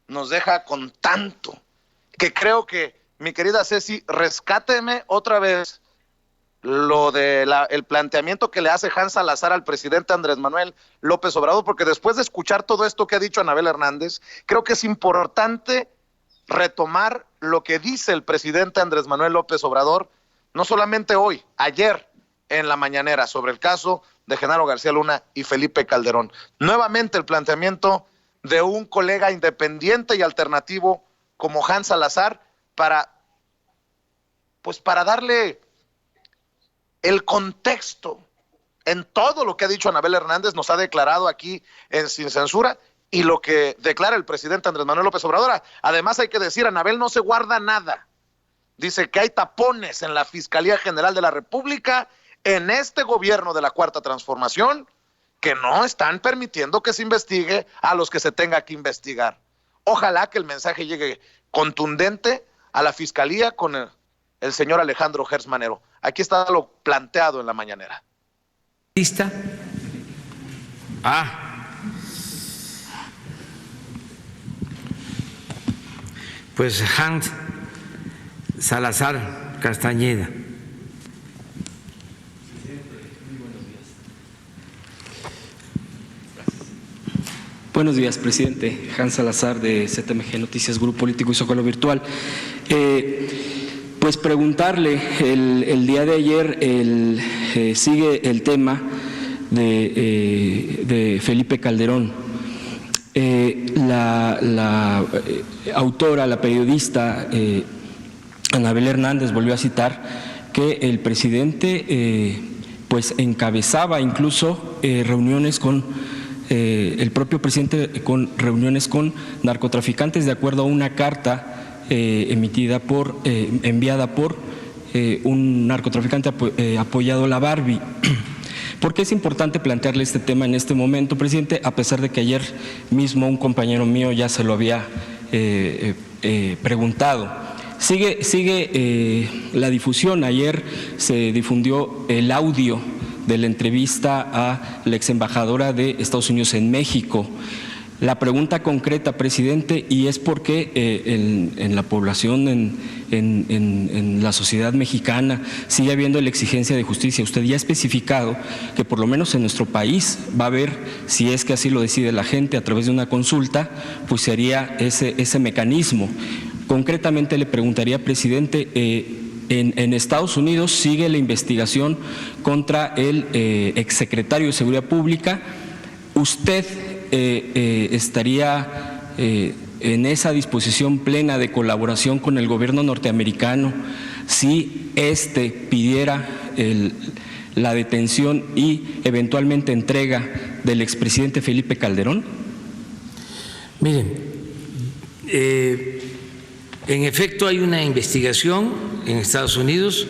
nos deja con tanto que creo que, mi querida Ceci, rescáteme otra vez lo de el planteamiento que le hace Hans Salazar al presidente Andrés Manuel López Obrador, porque después de escuchar todo esto que ha dicho Anabel Hernández, creo que es importante retomar lo que dice el presidente Andrés Manuel López Obrador, no solamente hoy, ayer en la mañanera, sobre el caso de Genaro García Luna y Felipe Calderón. Nuevamente el planteamiento de un colega independiente y alternativo como Hans Salazar para darle el contexto en todo lo que ha dicho Anabel Hernández, nos ha declarado aquí en Sin Censura, y lo que declara el presidente Andrés Manuel López Obrador. Además hay que decir, Anabel no se guarda nada. Dice que hay tapones en la Fiscalía General de la República, en este gobierno de la Cuarta Transformación, que no están permitiendo que se investigue a los que se tenga que investigar. Ojalá que el mensaje llegue contundente a la Fiscalía con el señor Alejandro Gertz Manero. Aquí está lo planteado en la mañanera. ¿Lista? Pues Hans Salazar Castañeda. Buenos días, presidente. Hans Salazar, de ZMG Noticias, Grupo Político y Zócalo Virtual. Pues preguntarle, el día de ayer sigue el tema de Felipe Calderón. La autora, la periodista Anabel Hernández volvió a citar que el presidente pues encabezaba incluso reuniones con el propio presidente, con reuniones con narcotraficantes, de acuerdo a una carta enviada por un narcotraficante apoyado la Barbie. ¿Por qué es importante plantearle este tema en este momento, presidente? A pesar de que ayer mismo un compañero mío ya se lo había preguntado. Sigue la difusión. Ayer se difundió el audio de la entrevista a la ex embajadora de Estados Unidos en México. La pregunta concreta, presidente, y es porque en la población, en la sociedad mexicana, sigue habiendo la exigencia de justicia. Usted ya ha especificado que por lo menos en nuestro país va a haber, si es que así lo decide la gente a través de una consulta, pues sería ese mecanismo. Concretamente le preguntaría, presidente, en Estados Unidos sigue la investigación contra el exsecretario de Seguridad Pública. ¿Usted estaría en esa disposición plena de colaboración con el gobierno norteamericano si éste pidiera la detención y eventualmente entrega del expresidente Felipe Calderón? Miren, en efecto hay una investigación en Estados Unidos.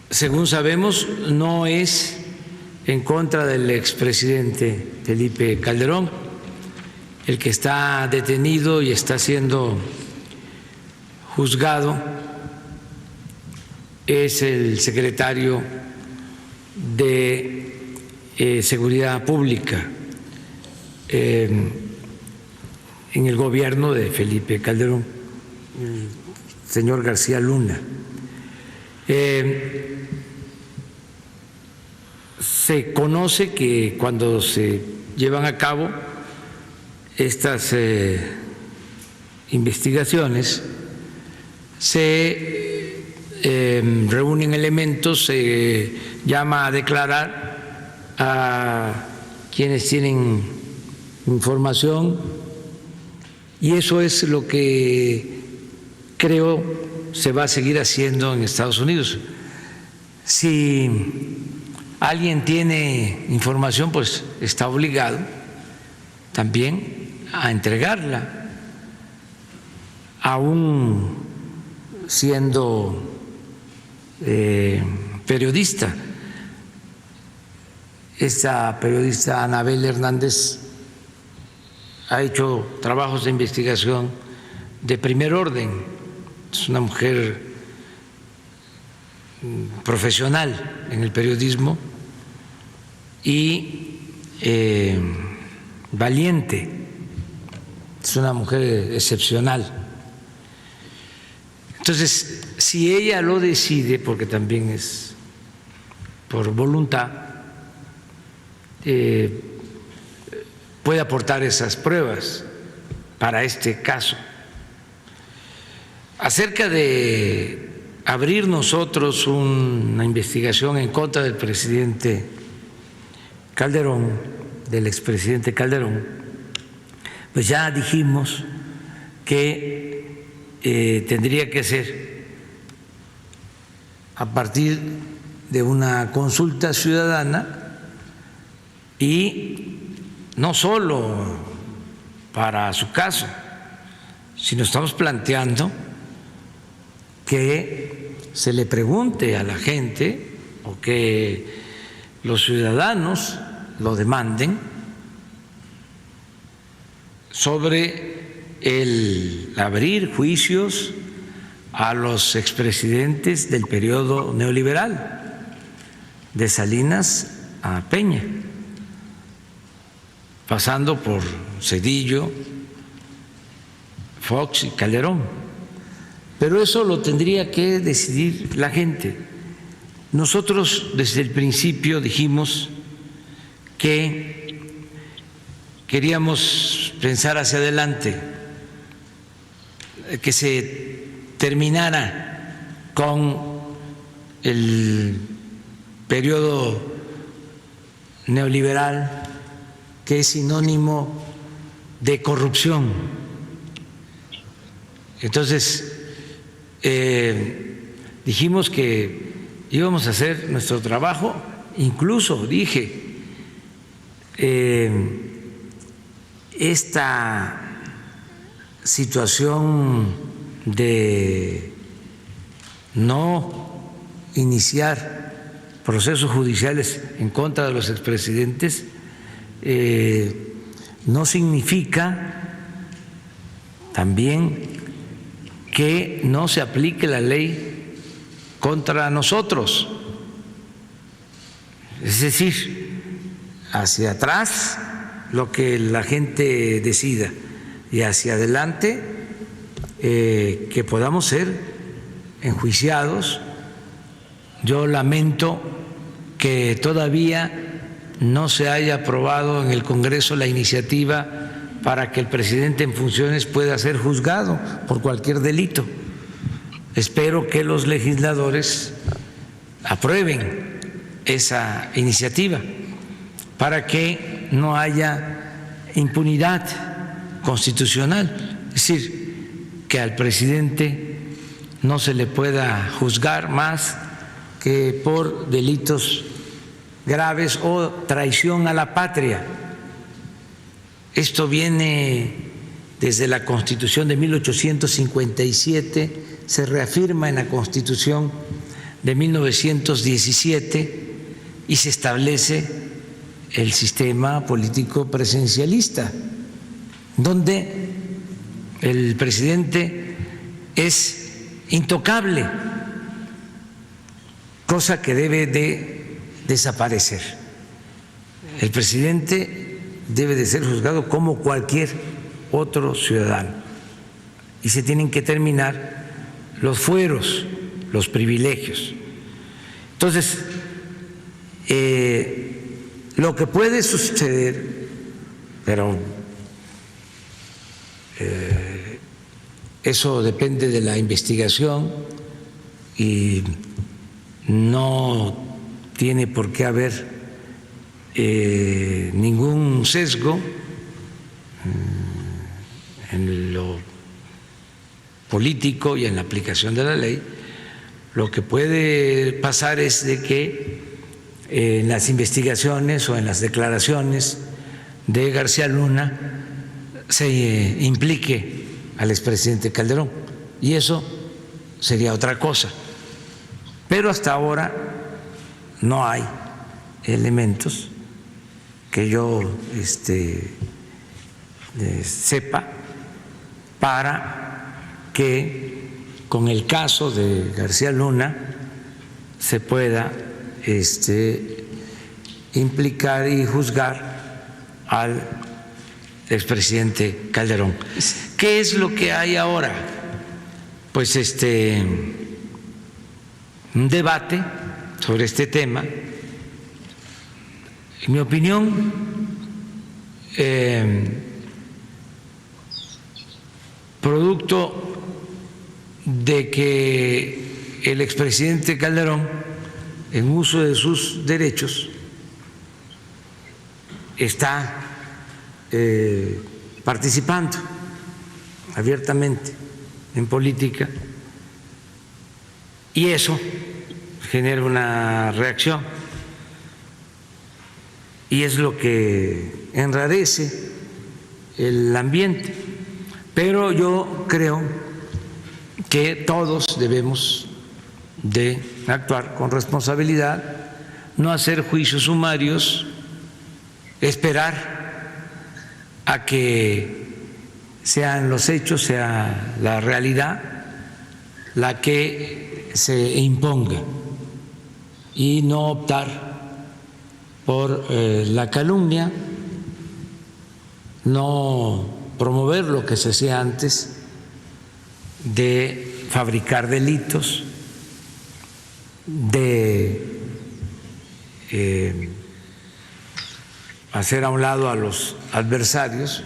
Según sabemos, no es en contra del expresidente Felipe Calderón. El que está detenido y está siendo juzgado es el secretario de Seguridad Pública en el gobierno de Felipe Calderón, el señor García Luna. Se conoce que cuando se llevan a cabo estas investigaciones se reúnen elementos, se llama a declarar a quienes tienen información, y eso es lo que creo se va a seguir haciendo en Estados Unidos. Si alguien tiene información, pues está obligado también a entregarla, aún siendo periodista. Esta periodista Anabel Hernández ha hecho trabajos de investigación de primer orden, es una mujer profesional en el periodismo y valiente. es una mujer excepcional. Entonces, si ella lo decide, porque también es por voluntad, puede aportar esas pruebas para este caso. Acerca de abrir nosotros una investigación en contra del presidente Calderón, del expresidente Calderón, pues ya dijimos que tendría que ser a partir de una consulta ciudadana y no solo para su caso, sino estamos planteando que se le pregunte a la gente o que los ciudadanos lo demanden sobre el abrir juicios a los expresidentes del periodo neoliberal, de Salinas a Peña, pasando por Zedillo, Fox y Calderón. Pero eso lo tendría que decidir la gente. Nosotros desde el principio dijimos que queríamos pensar hacia adelante, que se terminara con el periodo neoliberal, que es sinónimo de corrupción. Entonces, dijimos que íbamos a hacer nuestro trabajo, incluso dije, esta situación de no iniciar procesos judiciales en contra de los expresidentes no significa también que no se aplique la ley contra nosotros. Es decir, hacia atrás lo que la gente decida y hacia adelante que podamos ser enjuiciados. Yo lamento que todavía no se haya aprobado en el Congreso la iniciativa para que el presidente en funciones pueda ser juzgado por cualquier delito. Espero que los legisladores aprueben esa iniciativa para que no haya impunidad constitucional, es decir, que al presidente no se le pueda juzgar más que por delitos graves o traición a la patria. Esto viene desde la Constitución de 1857, se reafirma en la Constitución de 1917 y se establece el sistema político presidencialista, donde el presidente es intocable, cosa que debe de desaparecer. El presidente debe de ser juzgado como cualquier otro ciudadano y se tienen que terminar los fueros, los privilegios. Entonces, lo que puede suceder, pero eso depende de la investigación y no tiene por qué haber ningún sesgo en lo político y en la aplicación de la ley. Lo que puede pasar es de que en las investigaciones o en las declaraciones de García Luna se implique al expresidente Calderón, y eso sería otra cosa. Pero hasta ahora no hay elementos que yo sepa para que con el caso de García Luna se pueda implicar y juzgar al expresidente Calderón. ¿Qué es lo que hay ahora? Pues un debate sobre este tema. En mi opinión, producto de que el expresidente Calderón, en uso de sus derechos, está participando abiertamente en política, y eso genera una reacción, y es lo que enrarece el ambiente. Pero yo creo que todos debemos de actuar con responsabilidad, no hacer juicios sumarios, esperar a que sean los hechos, sea la realidad la que se imponga, y no optar por la calumnia, no promover lo que se hacía antes de fabricar delitos, de hacer a un lado a los adversarios,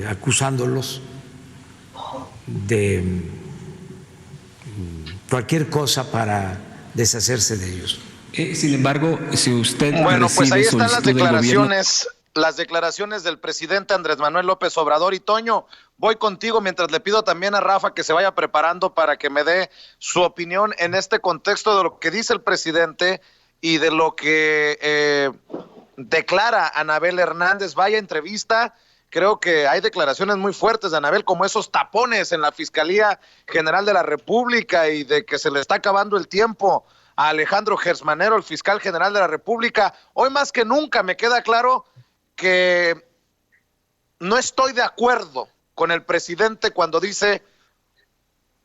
acusándolos de cualquier cosa para deshacerse de ellos. Sin embargo, si usted bueno, pues ahí están las declaraciones del presidente Andrés Manuel López Obrador. Y Toño, voy contigo mientras le pido también a Rafa que se vaya preparando para que me dé su opinión en este contexto de lo que dice el presidente y de lo que declara Anabel Hernández. Vaya entrevista. Creo que hay declaraciones muy fuertes de Anabel, como esos tapones en la Fiscalía General de la República, y de que se le está acabando el tiempo a Alejandro Gersmanero, el fiscal general de la República. Hoy más que nunca me queda claro que no estoy de acuerdo con el presidente cuando dice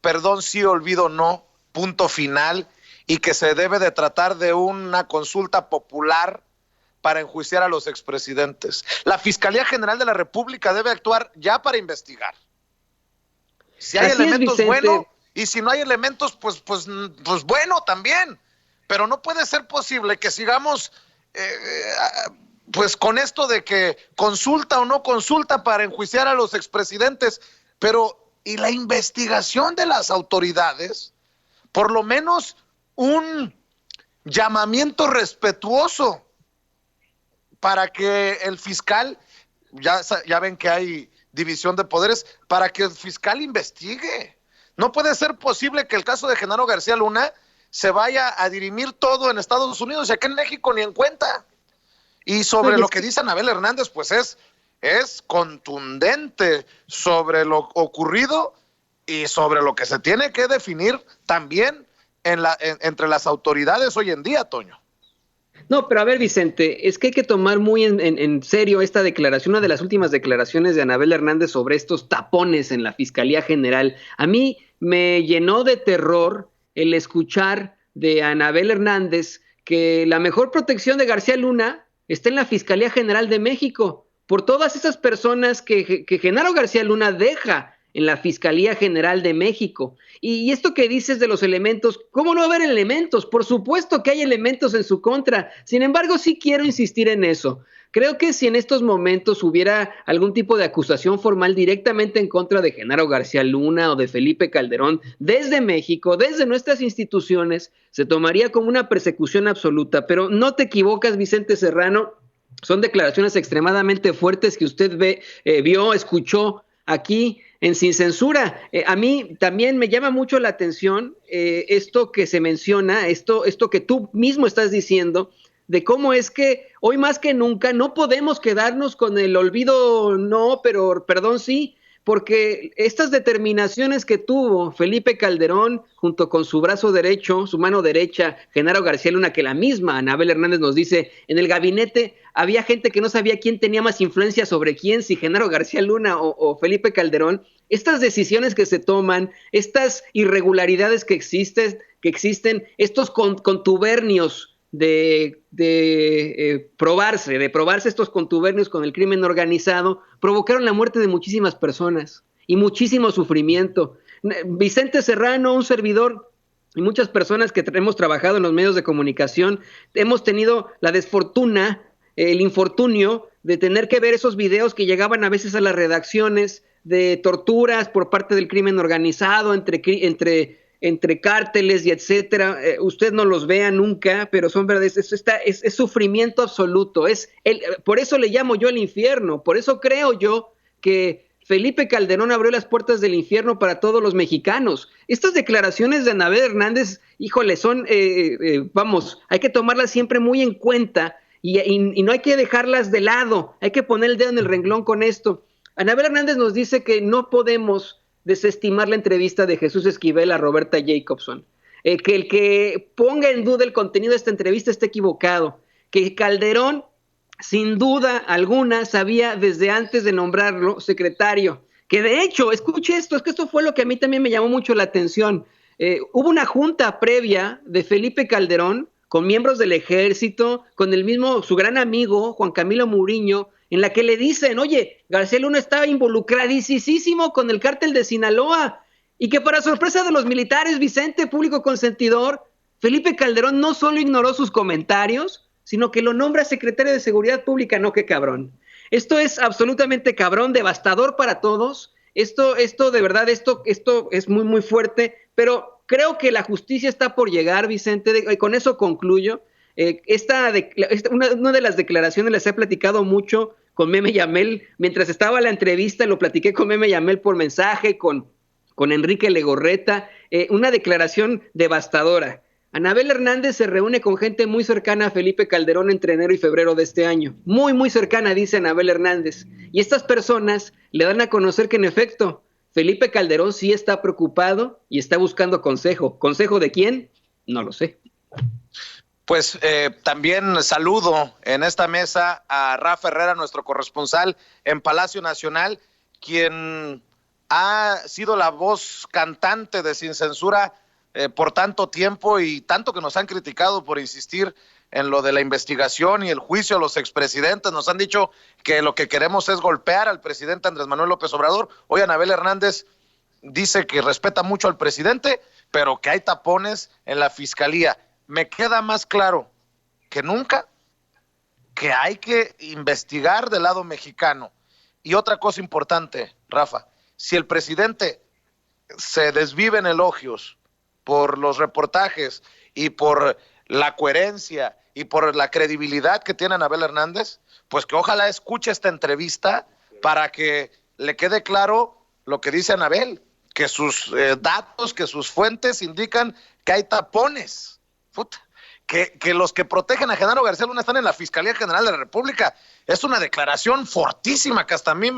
perdón sí, olvido no, punto final, y que se debe de tratar de una consulta popular para enjuiciar a los expresidentes. La Fiscalía General de la República debe actuar ya para investigar. Si hay elementos, bueno, y si no hay elementos, pues bueno también. Pero no puede ser posible que sigamos pues con esto de que consulta o no consulta para enjuiciar a los expresidentes. Pero, ¿y la investigación de las autoridades? Por lo menos un llamamiento respetuoso para que el fiscal, ya ven que hay división de poderes, para que el fiscal investigue. No puede ser posible que el caso de Genaro García Luna se vaya a dirimir todo en Estados Unidos y aquí en México ni en cuenta. Y sobre lo que dice Anabel Hernández, pues es contundente sobre lo ocurrido y sobre lo que se tiene que definir también entre las autoridades hoy en día, Toño. No, pero a ver, Vicente, es que hay que tomar muy en serio esta declaración, una de las últimas declaraciones de Anabel Hernández sobre estos tapones en la Fiscalía General. A mí me llenó de terror el escuchar de Anabel Hernández que la mejor protección de García Luna está en la Fiscalía General de México, por todas esas personas que Genaro García Luna deja en la Fiscalía General de México. Y esto que dices de los elementos, ¿cómo no haber elementos? Por supuesto que hay elementos en su contra. Sin embargo, sí quiero insistir en eso. Creo que si en estos momentos hubiera algún tipo de acusación formal directamente en contra de Genaro García Luna o de Felipe Calderón, desde México, desde nuestras instituciones, se tomaría como una persecución absoluta. Pero no te equivocas, Vicente Serrano, son declaraciones extremadamente fuertes que usted vio, escuchó aquí en Sin Censura. A mí también me llama mucho la atención esto que se menciona, esto que tú mismo estás diciendo, de cómo es que hoy más que nunca no podemos quedarnos con el olvido no, pero perdón sí, porque estas determinaciones que tuvo Felipe Calderón junto con su brazo derecho, su mano derecha, Genaro García Luna, que la misma Anabel Hernández nos dice, en el gabinete había gente que no sabía quién tenía más influencia sobre quién, si Genaro García Luna o Felipe Calderón. Estas decisiones que se toman, estas irregularidades que existen, estos contubernios de probarse estos contubernios con el crimen organizado, provocaron la muerte de muchísimas personas y muchísimo sufrimiento. Vicente Serrano, un servidor, y muchas personas que hemos trabajado en los medios de comunicación, hemos tenido la desfortuna, el infortunio de tener que ver esos videos que llegaban a veces a las redacciones de torturas por parte del crimen organizado, entre cárteles y etcétera. Usted no los vea nunca, pero son verdades, es sufrimiento absoluto. Por eso le llamo yo el infierno, por eso creo yo que Felipe Calderón abrió las puertas del infierno para todos los mexicanos. Estas declaraciones de Anabel Hernández, híjole, son, hay que tomarlas siempre muy en cuenta y no hay que dejarlas de lado, hay que poner el dedo en el renglón con esto. Anabel Hernández nos dice que no podemos desestimar la entrevista de Jesús Esquivel a Roberta Jacobson, que el que ponga en duda el contenido de esta entrevista está equivocado, que Calderón sin duda alguna sabía desde antes de nombrarlo secretario, que de hecho, escuche esto, es que esto fue lo que a mí también me llamó mucho la atención. Hubo una junta previa de Felipe Calderón con miembros del ejército, con su gran amigo Juan Camilo Muriño, en la que le dicen, oye, García Luna estaba involucradísimo con el cártel de Sinaloa, y que para sorpresa de los militares, Vicente, público consentidor, Felipe Calderón no solo ignoró sus comentarios, sino que lo nombra secretario de Seguridad Pública. No, qué cabrón. Esto es absolutamente cabrón, devastador para todos. Esto de verdad, esto es muy, muy fuerte, pero creo que la justicia está por llegar, Vicente, y con eso concluyo. Una de las declaraciones les he platicado mucho con Meme Yamel, mientras estaba la entrevista lo platiqué con Meme Yamel por mensaje, con Enrique Legorreta, una declaración devastadora. Anabel Hernández se reúne con gente muy cercana a Felipe Calderón entre enero y febrero de este año. Muy, muy cercana, dice Anabel Hernández. Y estas personas le dan a conocer que, en efecto, Felipe Calderón sí está preocupado y está buscando consejo. ¿Consejo de quién? No lo sé. Pues también saludo en esta mesa a Rafa Herrera, nuestro corresponsal en Palacio Nacional, quien ha sido la voz cantante de Sin Censura por tanto tiempo y tanto que nos han criticado por insistir en lo de la investigación y el juicio a los expresidentes. Nos han dicho que lo que queremos es golpear al presidente Andrés Manuel López Obrador. Hoy Anabel Hernández dice que respeta mucho al presidente, pero que hay tapones en la fiscalía. Me queda más claro que nunca que hay que investigar del lado mexicano. Y otra cosa importante, Rafa, si el presidente se desvive en elogios por los reportajes y por la coherencia y por la credibilidad que tiene Anabel Hernández, pues que ojalá escuche esta entrevista para que le quede claro lo que dice Anabel, que sus datos, que sus fuentes indican que hay tapones. Puta, que los que protegen a Genaro García Luna están en la Fiscalía General de la República. Es una declaración fortísima que hasta a mí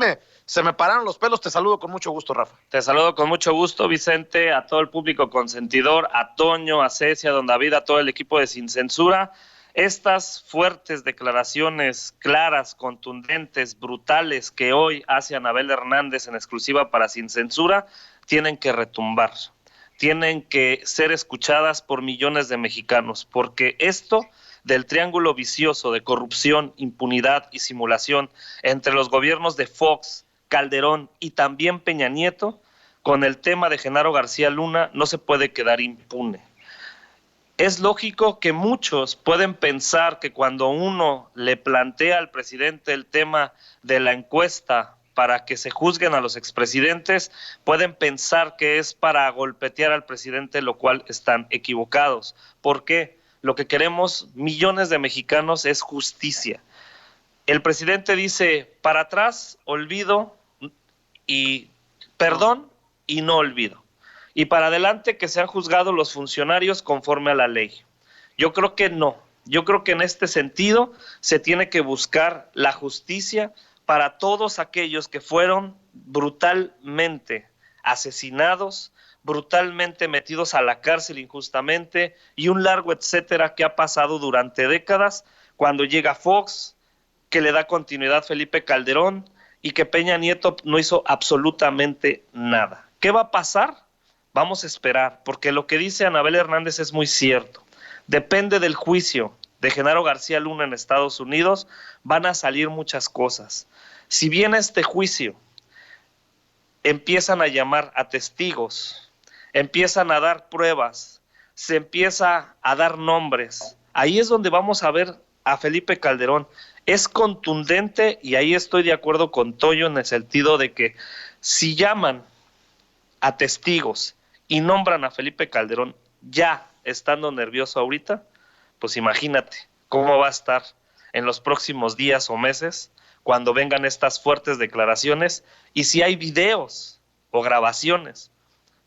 se me pararon los pelos. Te saludo con mucho gusto, Rafa. Te saludo con mucho gusto, Vicente, a todo el público consentidor, a Toño, a Ceci, a Don David, a todo el equipo de Sin Censura. Estas fuertes declaraciones claras, contundentes, brutales que hoy hace Anabel Hernández en exclusiva para Sin Censura tienen que retumbar. Tienen que ser escuchadas por millones de mexicanos, porque esto del triángulo vicioso de corrupción, impunidad y simulación entre los gobiernos de Fox, Calderón y también Peña Nieto, con el tema de Genaro García Luna no se puede quedar impune. Es lógico que muchos pueden pensar que cuando uno le plantea al presidente el tema de la encuesta para que se juzguen a los expresidentes, pueden pensar que es para golpetear al presidente, lo cual están equivocados. ¿Por qué? Lo que queremos millones de mexicanos es justicia. El presidente dice, para atrás, olvido y perdón y no olvido. Y para adelante que sean juzgados los funcionarios conforme a la ley. Yo creo que no. Yo creo que en este sentido se tiene que buscar la justicia para todos aquellos que fueron brutalmente asesinados, brutalmente metidos a la cárcel injustamente y un largo etcétera que ha pasado durante décadas, cuando llega Fox, que le da continuidad a Felipe Calderón y que Peña Nieto no hizo absolutamente nada. ¿Qué va a pasar? Vamos a esperar, porque lo que dice Anabel Hernández es muy cierto. Depende del juicio de Genaro García Luna en Estados Unidos, van a salir muchas cosas. Si bien este juicio empiezan a llamar a testigos, empiezan a dar pruebas, se empieza a dar nombres, ahí es donde vamos a ver a Felipe Calderón. Es contundente y ahí estoy de acuerdo con Toño en el sentido de que si llaman a testigos y nombran a Felipe Calderón ya estando nervioso ahorita, pues imagínate cómo va a estar en los próximos días o meses cuando vengan estas fuertes declaraciones, y si hay videos o grabaciones,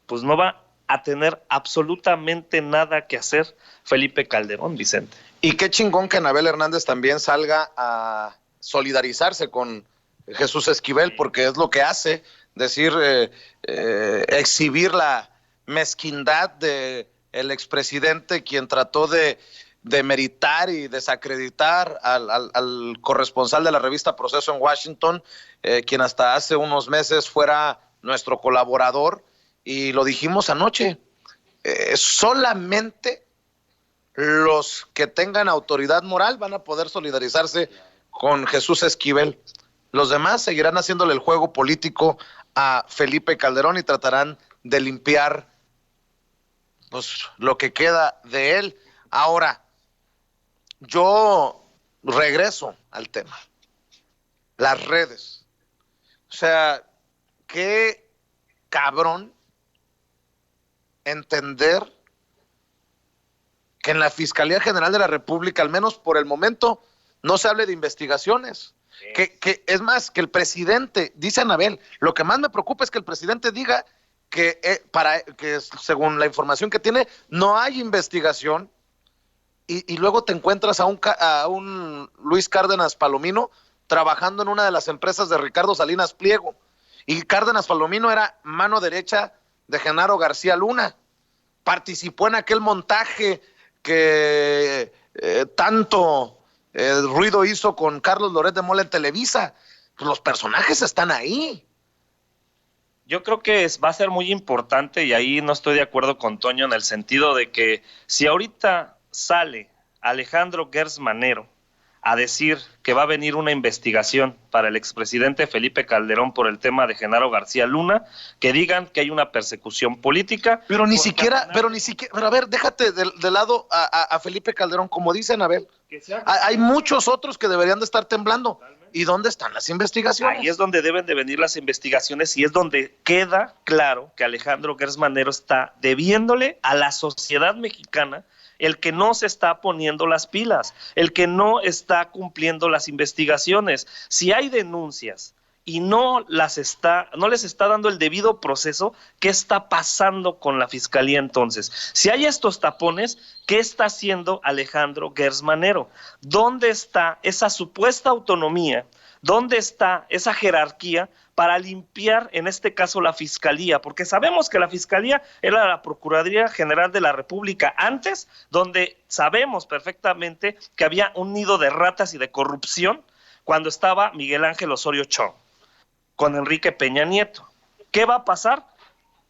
pues no va a tener absolutamente nada que hacer Felipe Calderón, Vicente. Y qué chingón que Anabel Hernández también salga a solidarizarse con Jesús Esquivel, porque es lo que hace, decir, exhibir la mezquindad de el expresidente, quien trató de demeritar y desacreditar al corresponsal de la revista Proceso en Washington, quien hasta hace unos meses fuera nuestro colaborador, y lo dijimos anoche, solamente los que tengan autoridad moral van a poder solidarizarse con Jesús Esquivel. Los demás seguirán haciéndole el juego político a Felipe Calderón y tratarán de limpiar pues lo que queda de él. Ahora, yo regreso al tema. Las redes. O sea, qué cabrón entender que en la Fiscalía General de la República, al menos por el momento, no se hable de investigaciones. Que es más, que el presidente, dice Anabel, lo que más me preocupa es que el presidente diga que según la información que tiene, no hay investigación, y luego te encuentras a un Luis Cárdenas Palomino trabajando en una de las empresas de Ricardo Salinas Pliego, y Cárdenas Palomino era mano derecha de Genaro García Luna, participó en aquel montaje que tanto ruido hizo con Carlos Loret de Mola en Televisa. Pues los personajes están ahí. Yo creo que va a ser muy importante, y ahí no estoy de acuerdo con Toño en el sentido de que si ahorita sale Alejandro Gertz Manero a decir que va a venir una investigación para el expresidente Felipe Calderón por el tema de Genaro García Luna, que digan que hay una persecución política. Pero a ver, déjate de lado a Felipe Calderón, como dice Anabel. Hay muchos otros que deberían de estar temblando. ¿Y dónde están las investigaciones? Ahí es donde deben de venir las investigaciones, y es donde queda claro que Alejandro Gertz Manero está debiéndole a la sociedad mexicana el que no se está poniendo las pilas, el que no está cumpliendo las investigaciones. Si hay denuncias y no les está dando el debido proceso, ¿qué está pasando con la Fiscalía entonces? Si hay estos tapones, ¿qué está haciendo Alejandro Gertz Manero? ¿Dónde está esa supuesta autonomía? ¿Dónde está esa jerarquía para limpiar, en este caso, la Fiscalía? Porque sabemos que la Fiscalía era la Procuraduría General de la República antes, donde sabemos perfectamente que había un nido de ratas y de corrupción cuando estaba Miguel Ángel Osorio Chong con Enrique Peña Nieto. ¿Qué va a pasar?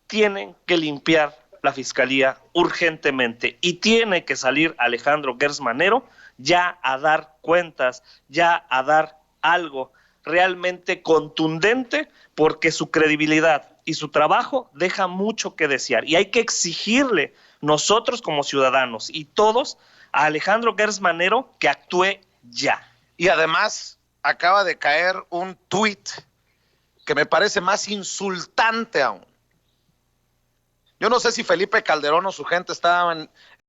Tienen que limpiar la Fiscalía urgentemente, y tiene que salir Alejandro Gertz Manero ya a dar cuentas, ya a dar algo realmente contundente, porque su credibilidad y su trabajo deja mucho que desear, y hay que exigirle nosotros como ciudadanos y todos a Alejandro Gertz Manero que actúe ya. Y además acaba de caer un tuit que me parece más insultante aún. Yo no sé si Felipe Calderón o su gente estaban